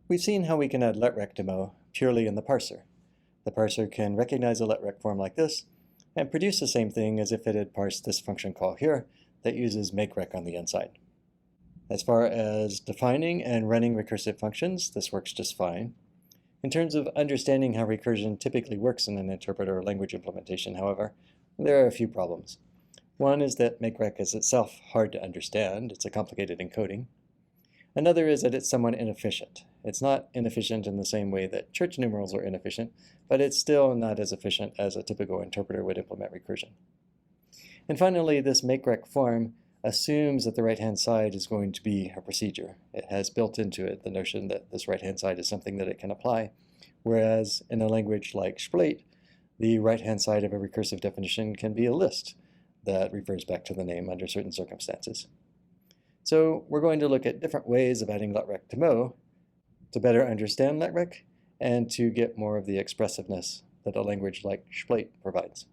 We've seen how we can add letrec to Mo purely in the parser. The parser can recognize a letrec form like this and produce the same thing as if it had parsed this function call here that uses makerec on the inside. As far as defining and running recursive functions, this works just fine. In terms of understanding how recursion typically works in an interpreter or language implementation, however, there are a few problems. One is that makerec is itself hard to understand. It's a complicated encoding. Another is that it's somewhat inefficient. It's not inefficient in the same way that church numerals are inefficient, but it's still not as efficient as a typical interpreter would implement recursion. And finally, this makerec form assumes that the right-hand side is going to be a procedure. It has built into it the notion that this right-hand side is something that it can apply, whereas in a language like Shplait, the right-hand side of a recursive definition can be a list that refers back to the name under certain circumstances. So we're going to look at different ways of adding letrec to Mo to better understand letrec and to get more of the expressiveness that a language like Shplait provides.